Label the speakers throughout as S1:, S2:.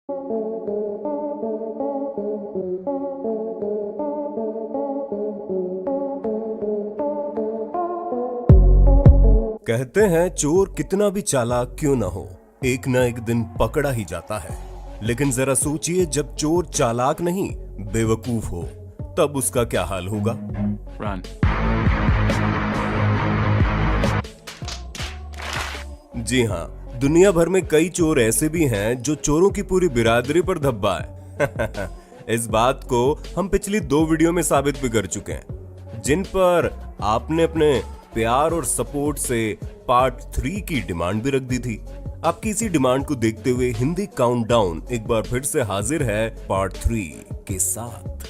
S1: कहते हैं चोर कितना भी चालाक क्यों ना हो, एक ना एक दिन पकड़ा ही जाता है। लेकिन जरा सोचिए, जब चोर चालाक नहीं बेवकूफ हो, तब उसका क्या हाल होगा।
S2: Run.
S1: जी हाँ, दुनिया भर में कई चोर ऐसे भी हैं जो चोरों की पूरी बिरादरी पर धब्बा है। इस बात को हम पिछली 2 वीडियो में साबित भी कर चुके हैं, जिन पर आपने अपने प्यार और सपोर्ट से पार्ट 3 की डिमांड भी रख दी थी। आपकी इसी डिमांड को देखते हुए हिंदी काउंटडाउन एक बार फिर से हाजिर है पार्ट 3 के साथ।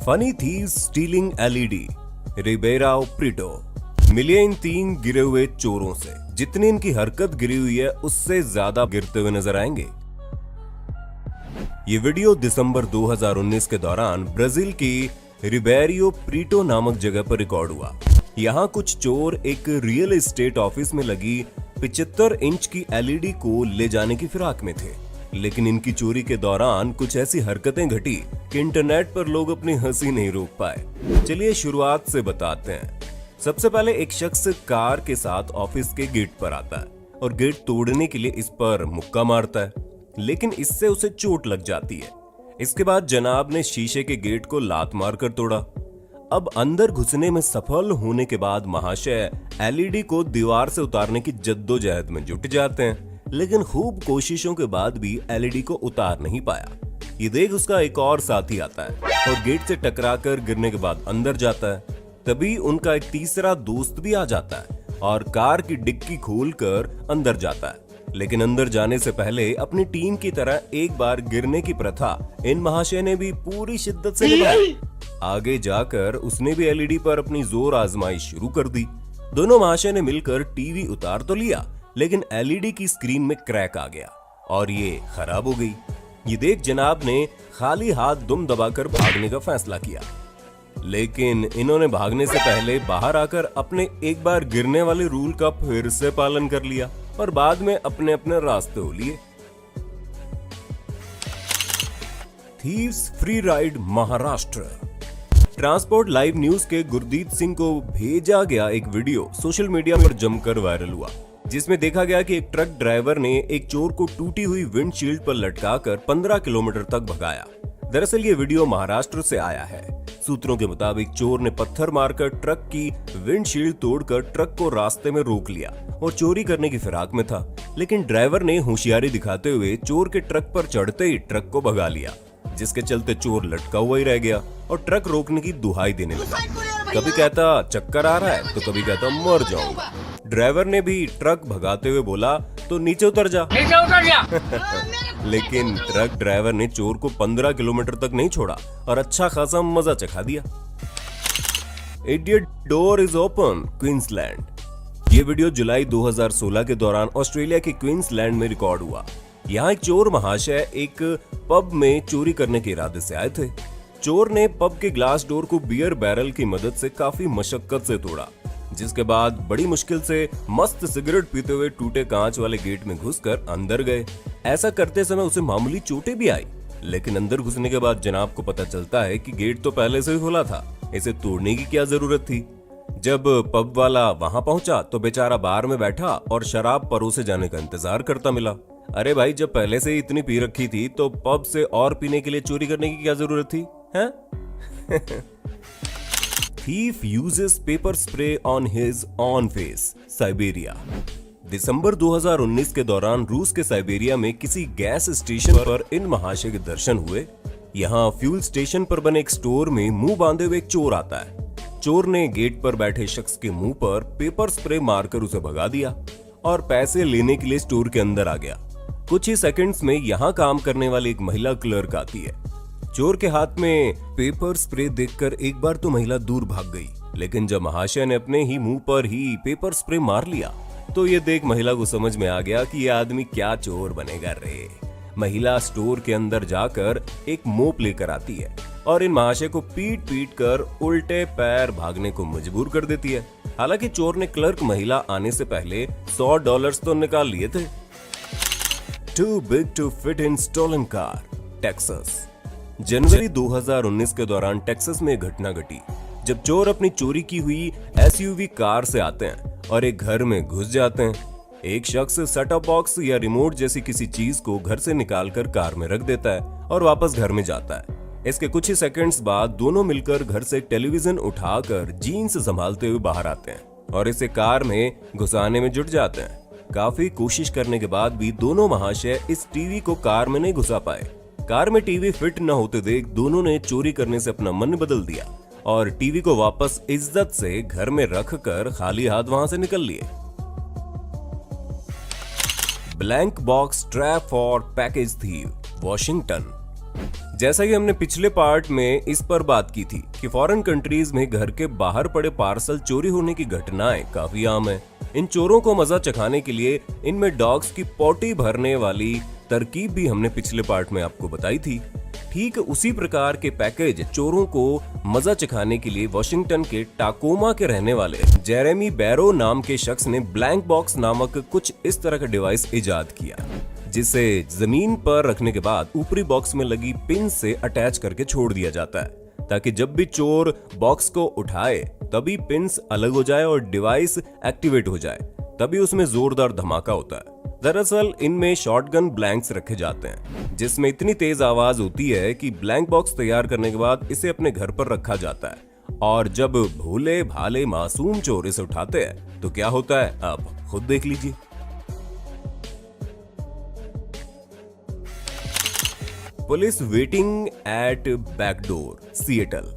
S1: Funny thieves stealing LED, Ribeirao Preto. मिले इन 3 गिरे हुए चोरों से। जितनी इनकी हरकत गिरी हुई है उससे ज्यादा गिरते हुए नजर आएंगे। ये वीडियो दिसंबर 2019 के दौरान ब्राजील की रिबेरियो प्रीटो नामक जगह पर रिकॉर्ड हुआ। यहाँ कुछ चोर एक रियल एस्टेट ऑफिस में लगी 75 इंच की एलईडी को ले जाने की फिराक में थे, लेकिन इनकी चोरी के दौरान कुछ ऐसी हरकतें घटी कि इंटरनेट पर लोग अपनी हंसी नहीं रोक पाए। चलिए शुरुआत से बताते हैं। सबसे पहले एक शख्स कार के साथ ऑफिस के गेट पर आता है और गेट तोड़ने के लिए इस पर मुक्का मारता है, लेकिन इससे उसे चोट लग जाती है। इसके बाद जनाब ने शीशे के गेट को लात मारकर तोड़ा। अब अंदर घुसने में सफल होने के बाद महाशय एलईडी को दीवार से उतारने की जद्दोजहद में जुट जाते हैं, लेकिन खूब कोशिशों के बाद भी एलईडी को उतार नहीं पाया। ये देख उसका एक और साथी आता है और गेट से टकराकर गिरने के बाद अंदर जाता है। तभी उनका एक तीसरा दोस्त भी आ जाता है और कार की डिक्की खोलकर अंदर जाता है, लेकिन अंदर जाने से पहले अपनी टीम की तरह एक बार गिरने की प्रथा इन महाशय ने भी पूरी शिद्दत से निभाई। आगे जाकर उसने भी एलईडी पर अपनी जोर आजमाइश शुरू कर दी। दोनों महाशय ने मिलकर टीवी उतार तो लिया, लेकिन एलईडी की स्क्रीन में क्रैक आ गया और ये खराब हो गई। ये देख जनाब ने खाली हाथ दुम दबाकर भागने का फैसला किया, लेकिन इन्होंने भागने से पहले बाहर आकर अपने एक बार गिरने वाले रूल का फिर से पालन कर लिया और बाद में अपने अपने रास्ते हो लिए। Thieves free ride Maharashtra. Transport live news के गुरदीप सिंह को भेजा गया एक वीडियो सोशल मीडिया पर जमकर वायरल हुआ, जिसमें देखा गया कि एक ट्रक ड्राइवर ने एक चोर को टूटी हुई विंडशील्ड पर लटकाकर 15 किलोमीटर तक भगाया। दरअसल ये वीडियो महाराष्ट्र से आया है। सूत्रों के मुताबिक चोर ने पत्थर मारकर ट्रक की विंडशील्ड तोड़कर ट्रक को रास्ते में रोक लिया और चोरी करने की फिराक में था, लेकिन ड्राइवर ने होशियारी दिखाते हुए चोर के ट्रक पर चढ़ते ही ट्रक को भगा लिया, जिसके चलते चोर लटका हुआ ही रह गया और ट्रक रोकने की दुहाई देने लगा। कभी कहता चक्कर आ रहा है तो कभी कहता मर जाऊंगा। ड्राइवर ने भी ट्रक भगाते हुए बोला तो नीचे उतर जा। लेकिन ट्रक ड्राइवर ने चोर को 15 किलोमीटर तक नहीं छोड़ा और अच्छा खासा मजा चखा दिया। Idiot door is open, Queensland. ये वीडियो जुलाई 2016 के दौरान ऑस्ट्रेलिया के क्वींसलैंड में रिकॉर्ड हुआ। यहाँ एक चोर महाशय एक पब में चोरी करने के इरादे से आए थे। चोर ने पब के ग्लास डोर को बियर बैरल की मदद से काफी मशक्कत से तोड़ा, जिसके बाद बड़ी मुश्किल से मस्त सिगरेट पीते हुए टूटे कांच वाले गेट में घुसकर अंदर गए। ऐसा करते समय उसे मामूली चोटें भी आई, लेकिन अंदर घुसने के बाद जनाब को पता चलता है कि गेट तो पहले से ही खुला था, इसे तोड़ने की क्या जरूरत थी। जब पब वाला वहां पहुंचा तो बेचारा बार में बैठा और शराब परोसे जाने का इंतजार करता मिला। अरे भाई, जब पहले से ही इतनी पी रखी थी तो पब से और पीने के लिए चोरी करने की क्या जरूरत थी, हैं? Thief uses paper spray on his own face, Siberia. दिसंबर 2019 के दौरान रूस के साइबेरिया में किसी गैस स्टेशन पर इन महाशय के दर्शन हुए। यहाँ फ्यूल स्टेशन पर बने एक स्टोर में मुंह बांधे हुए एक चोर आता है। चोर ने गेट पर बैठे शख्स के मुंह पर पेपर स्प्रे मारकर उसे भगा दिया और पैसे लेने के लिए स्टोर के अंदर आ गया। कुछ ही सेकंड्स में यहाँ काम करने वाली एक महिला क्लर्क आती है। चोर के हाथ में पेपर स्प्रे देखकर एक बार तो महिला दूर भाग गई, लेकिन जब महाशय ने अपने ही मुंह पर ही पेपर स्प्रे मार लिया तो ये देख महिला को समझ में आ गया कि ये आदमी क्या चोर बनेगा रे। महिला स्टोर के अंदर जाकर एक मोप लेकर आती है और इन महाशय को पीट पीट कर उल्टे पैर भागने को मजबूर कर देती है। हालांकि चोर ने क्लर्क महिला आने से पहले $100 तो निकाल लिए थे। Too big to fit in stolen car, Texas. जनवरी 2019 के दौरान टेक्सास में एक घटना घटी जब चोर अपनी चोरी की हुई एसयूवी कार से आते हैं और एक घर में घुस जाते हैं। एक शख्स सेटअप बॉक्स या रिमोट जैसी किसी चीज को घर से निकालकर कार में रख देता है और वापस घर में जाता है। इसके कुछ ही सेकंड्स बाद दोनों मिलकर घर से टेलीविजन उठाकर जीन्स संभालते हुए बाहर आते हैं और इसे कार में घुसाने में जुट जाते हैं। काफी कोशिश करने के बाद भी दोनों महाशय इस टीवी को कार में नहीं घुसा पाए। कार में टीवी फिट न होते देख दोनों ने चोरी करने से अपना मन बदल दिया और टीवी को वापस इज्जत से घर में रखकर खाली हाथ वहां से निकल लिए। Blank box trap for package thief, Washington. जैसा कि हमने पिछले पार्ट में इस पर बात की थी कि फॉरेन कंट्रीज में घर के बाहर पड़े पार्सल चोरी होने की घटनाएं काफी आम है। इन चोरों को मजा चखाने के लिए इनमें डॉग्स की पोटी भरने वाली तरकीब भी हमने पिछले पार्ट में आपको बताई थी। ठीक उसी प्रकार के पैकेज चोरों को मजा चखाने के लिए वॉशिंगटन के टाकोमा के रहने वाले जेरेमी बैरो नाम के शख्स ने ब्लैंक बॉक्स नामक कुछ इस तरह का डिवाइस इजाद किया, जिसे जमीन पर रखने के बाद ऊपरी बॉक्स में लगी पिन से अटैच करके छोड़ दिया जाता है ताकि जब भी चोर बॉक्स को उठाए तभी पिन्स अलग हो जाए और डिवाइस एक्टिवेट हो जाए। तभी उसमें जोरदार धमाका होता है। दरअसल इनमें शॉटगन ब्लैंक्स रखे जाते हैं जिसमें इतनी तेज आवाज होती है कि ब्लैंक बॉक्स तैयार करने के बाद इसे अपने घर पर रखा जाता है और जब भोले भाले मासूम चोर इसे उठाते हैं तो क्या होता है आप खुद देख लीजिए। Police waiting eight backdoor, Seattle.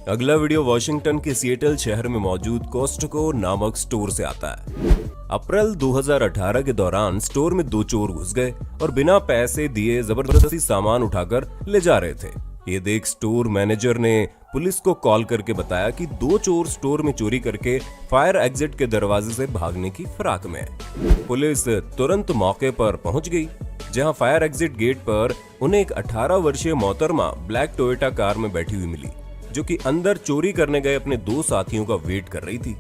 S1: अगला वीडियो वॉशिंगटन के सिएटल शहर में मौजूद कॉस्टको नामक स्टोर से आता है। अप्रैल 2018 के दौरान स्टोर में दो चोर घुस गए और बिना पैसे दिए जबरदस्ती सामान उठाकर ले जा रहे थे। ये देख स्टोर मैनेजर ने पुलिस को कॉल करके बताया कि दो चोर स्टोर में चोरी करके फायर एग्जिट के दरवाजे से भागने की फिराक में है। पुलिस तुरंत मौके पर पहुंच गई, जहां फायर एग्जिट गेट पर उन्हें एक 18 वर्षीय मोहतरमा ब्लैक टोयोटा कार में बैठी हुई मिली, जो कि अंदर चोरी करने गए अपने दो साथियों का वेट कर रही थी।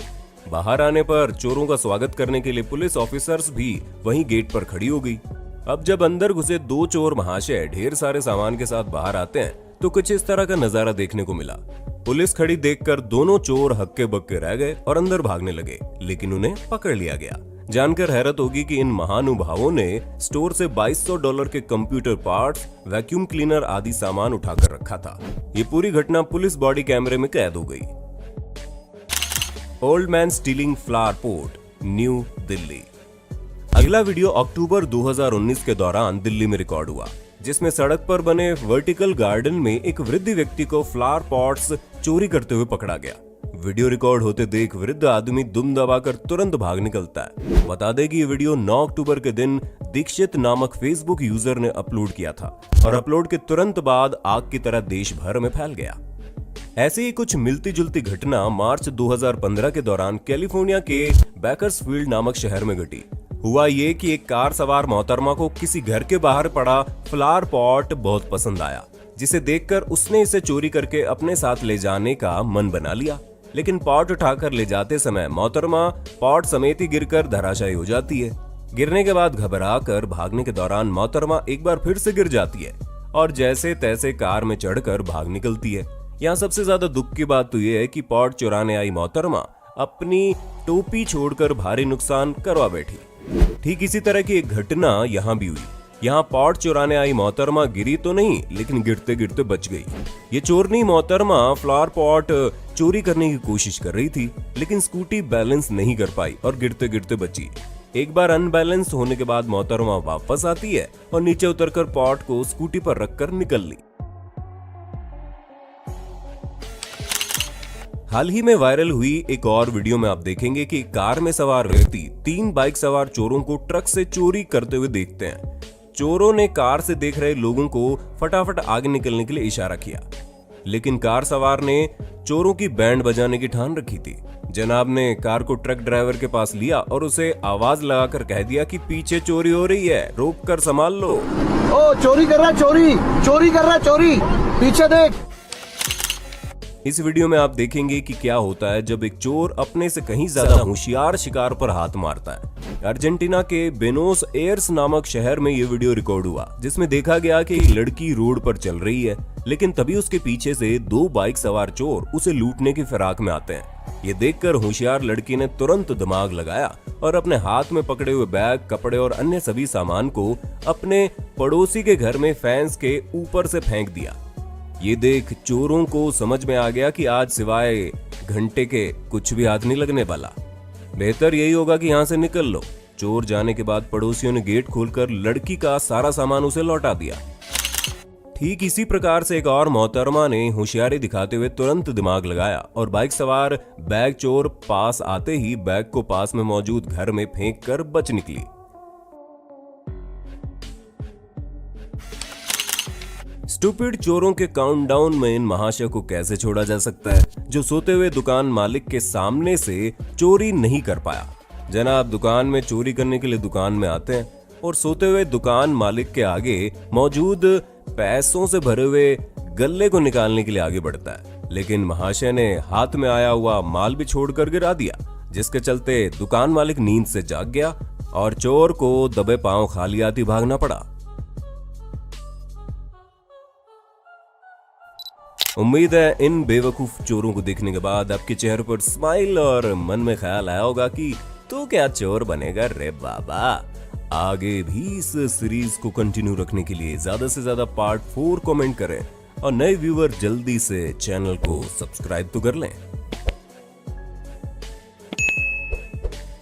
S1: बाहर आने पर चोरों का स्वागत करने के लिए पुलिस ऑफिसर्स भी वहीं गेट पर खड़ी हो गई। अब जब अंदर घुसे दो चोर महाशय ढेर सारे सामान के साथ बाहर आते हैं तो कुछ इस तरह का नजारा देखने को मिला। पुलिस खड़ी देखकर दोनों चोर हक्के बक्के रह गए और अंदर भागने लगे, लेकिन उन्हें पकड़ लिया गया। जानकर हैरत होगी कि इन महानुभावों ने स्टोर से $2200 के कंप्यूटर पार्ट्स, वैक्यूम क्लीनर आदि सामान उठाकर रखा था। ये पूरी घटना पुलिस बॉडी कैमरे में कैद हो गई। Old man stealing flower pot, new Delhi. अगला वीडियो अक्टूबर 2019 के दौरान दिल्ली में रिकॉर्ड हुआ, जिसमें सड़क पर बने वर्टिकल गार्डन में एक वृद्ध व्यक्ति को फ्लावर पॉट्स चोरी करते हुए पकड़ा गया। वीडियो रिकॉर्ड होते देख वृद्ध आदमी दुम दबाकर तुरंत भाग निकलता है। बता दें कि ये वीडियो 9 अक्टूबर के दिन दीक्षित नामक फेसबुक यूजर ने अपलोड किया था और अपलोड के तुरंत बाद आग की तरह देश भर में फैल गया। ऐसी ही कुछ मिलती जुलती घटना मार्च 2015 के दौरान कैलिफोर्निया के बैकर्सफील्ड नामक शहर में घटी। हुआ ये कि एक कार सवार मोहतरमा को किसी घर के बाहर पड़ा फ्लावर पॉट बहुत पसंद आया, जिसे देखकर उसने इसे चोरी करके अपने साथ ले जाने का मन बना लिया। लेकिन पॉट उठाकर ले जाते समय मोहतरमा पॉट समेत ही गिरकर धराशायी हो जाती है। गिरने के बाद घबराकर भागने के दौरान मोहतरमा एक बार फिर से गिर जाती है और जैसे तैसे कार में चढ़कर भाग निकलती है। यहाँ सबसे ज्यादा दुख की बात तो ये है कि पॉट चुराने आई मोहतरमा अपनी टोपी छोड़कर भारी नुकसान करवा बैठी। ठीक इसी तरह की एक घटना यहाँ भी हुई। यहाँ पॉट चुराने आई मोहतरमा गिरी तो नहीं, लेकिन गिरते गिरते बच गई। ये चोरनी मोहतरमा फ्लावर पॉट चोरी करने की कोशिश कर रही थी, लेकिन स्कूटी बैलेंस नहीं कर पाई और गिरते गिरते बची। एक बार अनबैलेंस होने के बाद मोहतरमा वापस आती है और नीचे उतरकर पॉट को स्कूटी पर रखकर निकल ली। हाल ही में वायरल हुई एक और वीडियो में आप देखेंगे कि कार में सवार व्यक्ति 3 बाइक सवार चोरों को ट्रक से चोरी करते हुए देखते हैं। चोरों ने कार से देख रहे लोगों को फटाफट आगे निकलने के लिए इशारा किया, लेकिन कार सवार ने चोरों की बैंड बजाने की ठान रखी थी। जनाब ने कार को ट्रक ड्राइवर के पास लिया और उसे आवाज लगाकर कह दिया कि पीछे चोरी हो रही है, रोक कर संभाल लो।
S2: ओ चोरी कर रहा, चोरी कर रहा, चोरी पीछे देख।
S1: इस वीडियो में आप देखेंगे कि क्या होता है जब एक चोर अपने से कहीं ज्यादा होशियार शिकार पर हाथ मारता है। अर्जेंटीना के बेनोस एयर्स नामक शहर में ये वीडियो रिकॉर्ड हुआ, जिसमें देखा गया कि एक लड़की रोड पर चल रही है, लेकिन तभी उसके पीछे से 2 बाइक सवार चोर उसे लूटने की फिराक में आते हैं। ये देखकर होशियार लड़की ने तुरंत दिमाग लगाया और अपने हाथ में पकड़े हुए बैग, कपड़े और अन्य सभी सामान को अपने पड़ोसी के घर में फेंस के ऊपर से फेंक दिया। ये देख चोरों को समझ में आ गया कि आज सिवाय घंटे के कुछ भी हाथ नहीं लगने वाला, बेहतर यही होगा कि यहाँ से निकल लो। चोर जाने के बाद पड़ोसियों ने गेट खोलकर लड़की का सारा सामान उसे लौटा दिया। ठीक इसी प्रकार से एक और मोहतरमा ने होशियारी दिखाते हुए तुरंत दिमाग लगाया और बाइक सवार बैग चोर पास आते ही बैग को पास में मौजूद घर में फेंक कर बच निकली। स्टूपिड चोरों के काउंटडाउन में इन महाशय को कैसे छोड़ा जा सकता है, जो सोते हुए दुकान मालिक के सामने से चोरी नहीं कर पाया। जनाब दुकान में चोरी करने के लिए दुकान में आते हैं और सोते हुए दुकान मालिक के आगे मौजूद पैसों से भरे हुए गल्ले को निकालने के लिए आगे बढ़ता है, लेकिन महाशय ने हाथ में आया हुआ माल भी छोड़कर गिरा दिया, जिसके चलते दुकान मालिक नींद से जाग गया और चोर को दबे पांव खाली हाथ भागना पड़ा। उम्मीद है इन बेवकूफ चोरों को देखने के बाद आपके चेहरे पर स्माइल और मन में ख्याल आया होगा कि तू क्या चोर बनेगा रे बाबा। आगे भी इस सीरीज को कंटिन्यू रखने के लिए ज्यादा से ज्यादा पार्ट 4 कमेंट करें और नए व्यूअर जल्दी से चैनल को सब्सक्राइब तो कर लें।